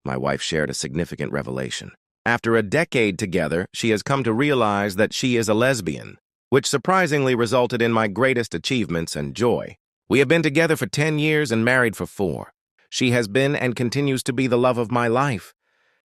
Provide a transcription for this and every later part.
my wife shared a significant revelation. After a decade together, she has come to realize that she is a lesbian, which surprisingly resulted in my greatest achievements and joy. We have been together for 10 years and married for 4. She has been and continues to be the love of my life,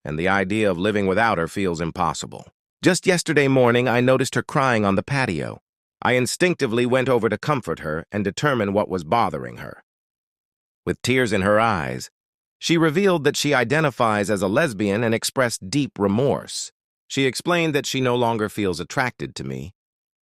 and the idea of living without her feels impossible. Just yesterday morning, I noticed her crying on the patio. I instinctively went over to comfort her and determine what was bothering her. With tears in her eyes, she revealed that she identifies as a lesbian and expressed deep remorse. She explained that she no longer feels attracted to me.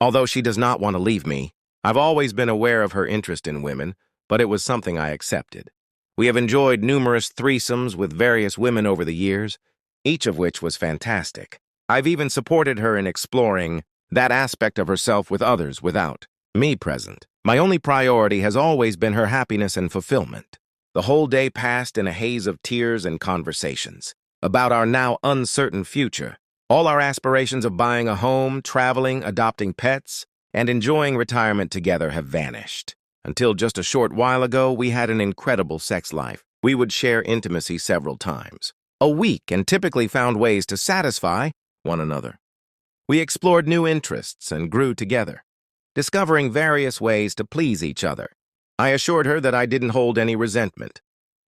Although she does not want to leave me, I've always been aware of her interest in women, but it was something I accepted. We have enjoyed numerous threesomes with various women over the years, each of which was fantastic. I've even supported her in exploring that aspect of herself with others without me present. My only priority has always been her happiness and fulfillment. The whole day passed in a haze of tears and conversations about our now uncertain future. All our aspirations of buying a home, traveling, adopting pets, and enjoying retirement together have vanished. Until just a short while ago, we had an incredible sex life. We would share intimacy several times a week and typically found ways to satisfy one another. We explored new interests and grew together, discovering various ways to please each other. I assured her that I didn't hold any resentment.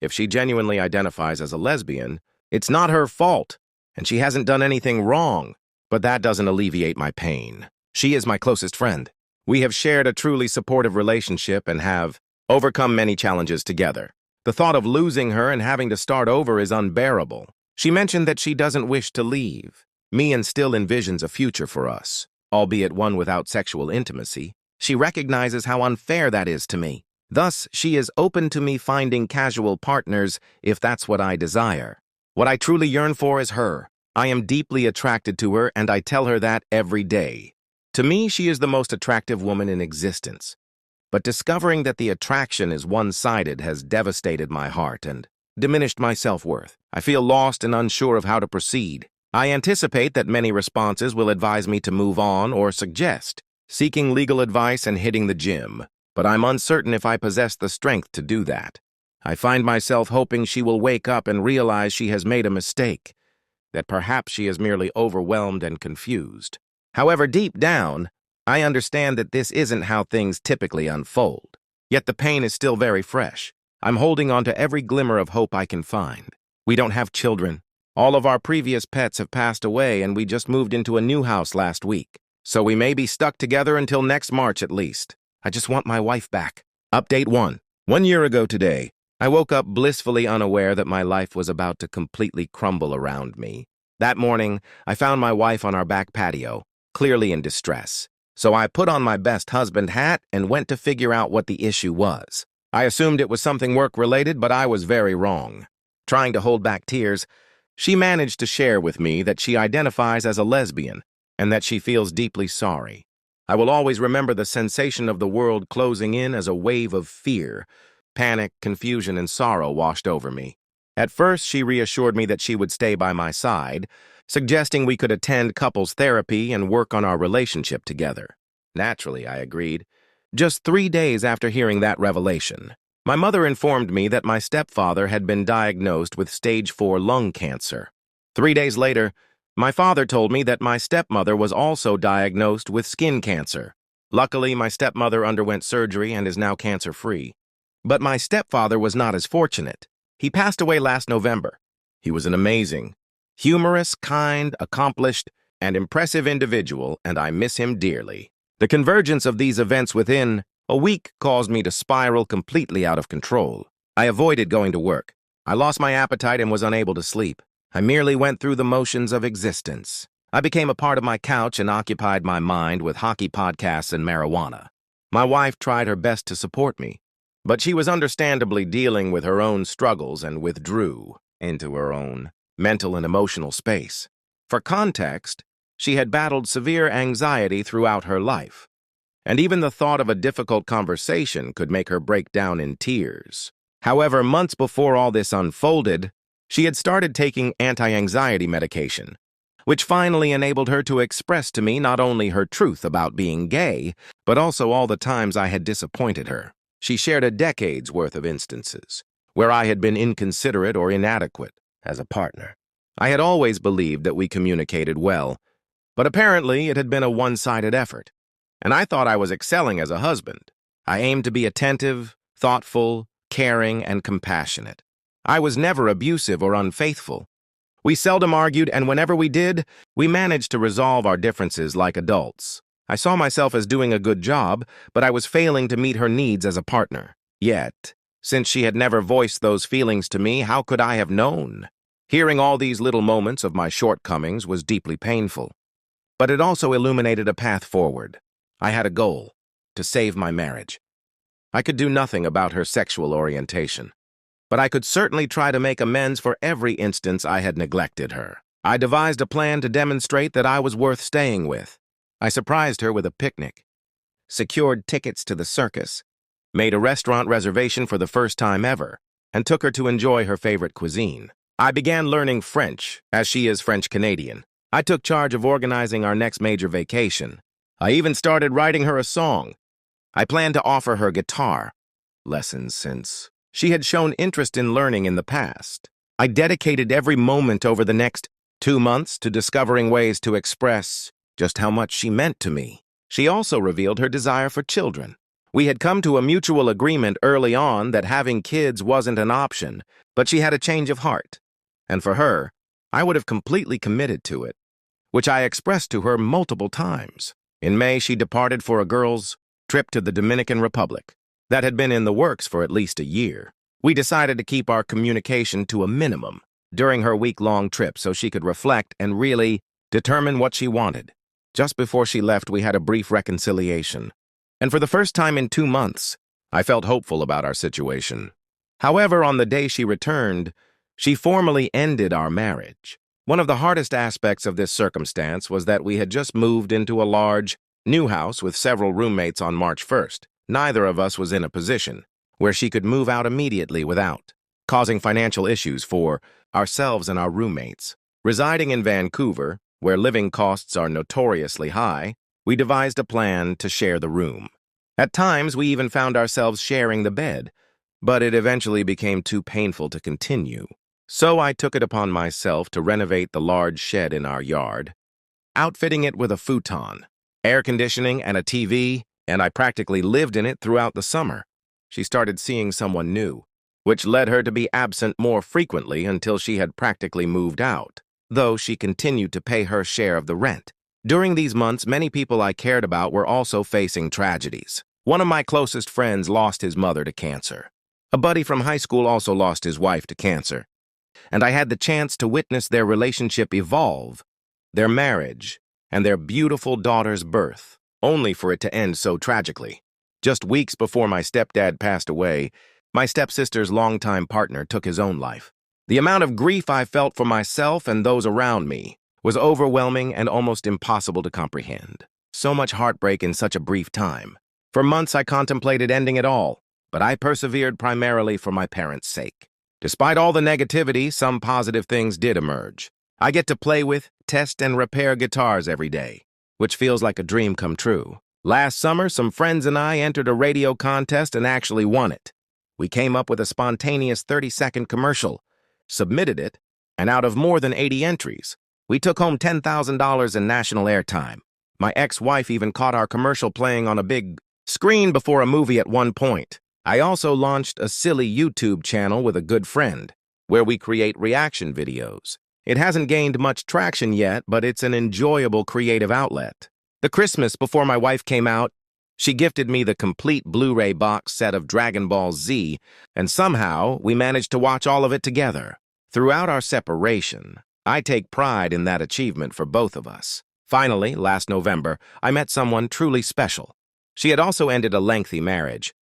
If she genuinely identifies as a lesbian, it's not her fault, and she hasn't done anything wrong, but that doesn't alleviate my pain. She is my closest friend. We have shared a truly supportive relationship and have overcome many challenges together. The thought of losing her and having to start over is unbearable. She mentioned that she doesn't wish to leave me and still envisions a future for us, albeit one without sexual intimacy. She recognizes how unfair that is to me. Thus, she is open to me finding casual partners if that's what I desire. What I truly yearn for is her. I am deeply attracted to her, and I tell her that every day. To me, she is the most attractive woman in existence. But discovering that the attraction is one-sided has devastated my heart and diminished my self-worth. I feel lost and unsure of how to proceed. I anticipate that many responses will advise me to move on or suggest seeking legal advice and hitting the gym, but I'm uncertain if I possess the strength to do that. I find myself hoping she will wake up and realize she has made a mistake, that perhaps she is merely overwhelmed and confused. However, deep down, I understand that this isn't how things typically unfold. Yet the pain is still very fresh. I'm holding on to every glimmer of hope I can find. We don't have children. All of our previous pets have passed away, and we just moved into a new house last week. So we may be stuck together until next March at least. I just want my wife back. Update 1. 1 year ago today, I woke up blissfully unaware that my life was about to completely crumble around me. That morning, I found my wife on our back patio, clearly in distress. So I put on my best husband hat and went to figure out what the issue was. I assumed it was something work-related, but I was very wrong. Trying to hold back tears, she managed to share with me that she identifies as a lesbian and that she feels deeply sorry. I will always remember the sensation of the world closing in as a wave of fear, panic, confusion, and sorrow washed over me. At first, she reassured me that she would stay by my side, suggesting we could attend couples therapy and work on our relationship together. Naturally, I agreed. Just 3 days after hearing that revelation, my mother informed me that my stepfather had been diagnosed with stage 4 lung cancer. 3 days later, my father told me that my stepmother was also diagnosed with skin cancer. Luckily, my stepmother underwent surgery and is now cancer-free. But my stepfather was not as fortunate. He passed away last November. He was an amazing, humorous, kind, accomplished, and impressive individual, and I miss him dearly. The convergence of these events within a week caused me to spiral completely out of control. I avoided going to work. I lost my appetite and was unable to sleep. I merely went through the motions of existence. I became a part of my couch and occupied my mind with hockey podcasts and marijuana. My wife tried her best to support me, but she was understandably dealing with her own struggles and withdrew into her own mental and emotional space. For context, she had battled severe anxiety throughout her life, and even the thought of a difficult conversation could make her break down in tears. However, months before all this unfolded, she had started taking anti-anxiety medication, which finally enabled her to express to me not only her truth about being gay, but also all the times I had disappointed her. She shared a decade's worth of instances where I had been inconsiderate or inadequate, as a partner. I had always believed that we communicated well, but apparently it had been a one-sided effort, and I thought I was excelling as a husband. I aimed to be attentive, thoughtful, caring, and compassionate. I was never abusive or unfaithful. We seldom argued, and whenever we did, we managed to resolve our differences like adults. I saw myself as doing a good job, but I was failing to meet her needs as a partner. Yet, since she had never voiced those feelings to me, how could I have known? Hearing all these little moments of my shortcomings was deeply painful. But it also illuminated a path forward. I had a goal: to save my marriage. I could do nothing about her sexual orientation, but I could certainly try to make amends for every instance I had neglected her. I devised a plan to demonstrate that I was worth staying with. I surprised her with a picnic, secured tickets to the circus, made a restaurant reservation for the first time ever, and took her to enjoy her favorite cuisine. I began learning French, as she is French-Canadian. I took charge of organizing our next major vacation. I even started writing her a song. I planned to offer her guitar lessons since she had shown interest in learning in the past. I dedicated every moment over the next 2 months to discovering ways to express just how much she meant to me. She also revealed her desire for children. We had come to a mutual agreement early on that having kids wasn't an option, but she had a change of heart. And for her, I would have completely committed to it, which I expressed to her multiple times. In May, she departed for a girls' trip to the Dominican Republic that had been in the works for at least a year. We decided to keep our communication to a minimum during her week-long trip so she could reflect and really determine what she wanted. Just before she left, we had a brief reconciliation, and for the first time in 2 months, I felt hopeful about our situation. However, on the day she returned, she formally ended our marriage. One of the hardest aspects of this circumstance was that we had just moved into a large, new house with several roommates on March 1st. Neither of us was in a position where she could move out immediately without causing financial issues for ourselves and our roommates. Residing in Vancouver, where living costs are notoriously high, we devised a plan to share the room. At times, we even found ourselves sharing the bed, but it eventually became too painful to continue. So I took it upon myself to renovate the large shed in our yard, outfitting it with a futon, air conditioning, and a TV, and I practically lived in it throughout the summer. She started seeing someone new, which led her to be absent more frequently until she had practically moved out, though she continued to pay her share of the rent. During these months, many people I cared about were also facing tragedies. One of my closest friends lost his mother to cancer. A buddy from high school also lost his wife to cancer. And I had the chance to witness their relationship evolve, their marriage, and their beautiful daughter's birth, only for it to end so tragically. Just weeks before my stepdad passed away, my stepsister's longtime partner took his own life. The amount of grief I felt for myself and those around me was overwhelming and almost impossible to comprehend. So much heartbreak in such a brief time. For months, I contemplated ending it all, but I persevered primarily for my parents' sake. Despite all the negativity, some positive things did emerge. I get to play with, test, and repair guitars every day, which feels like a dream come true. Last summer, some friends and I entered a radio contest and actually won it. We came up with a spontaneous 30-second commercial, submitted it, and out of more than 80 entries, we took home $10,000 in national airtime. My ex-wife even caught our commercial playing on a big screen before a movie at one point. I also launched a silly YouTube channel with a good friend, where we create reaction videos. It hasn't gained much traction yet, but it's an enjoyable creative outlet. The Christmas before my wife came out, she gifted me the complete Blu-ray box set of Dragon Ball Z, and somehow we managed to watch all of it together. Throughout our separation, I take pride in that achievement for both of us. Finally, last November, I met someone truly special. She had also ended a lengthy marriage,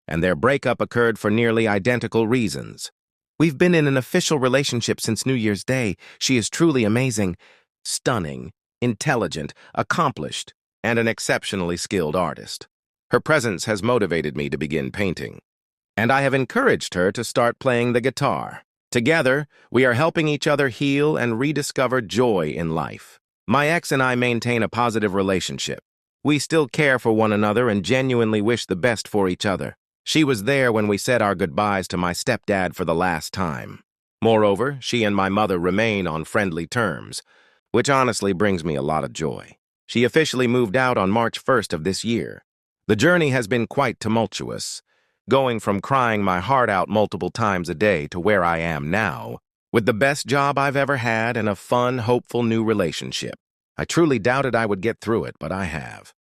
and their breakup occurred for nearly identical reasons. We've been in an official relationship since New Year's Day. She is truly amazing, stunning, intelligent, accomplished, and an exceptionally skilled artist. Her presence has motivated me to begin painting, and I have encouraged her to start playing the guitar. Together, we are helping each other heal and rediscover joy in life. My ex and I maintain a positive relationship. We still care for one another and genuinely wish the best for each other. She was there when we said our goodbyes to my stepdad for the last time. Moreover, she and my mother remain on friendly terms, which honestly brings me a lot of joy. She officially moved out on March 1st of this year. The journey has been quite tumultuous, going from crying my heart out multiple times a day to where I am now, with the best job I've ever had and a fun, hopeful new relationship. I truly doubted I would get through it, but I have.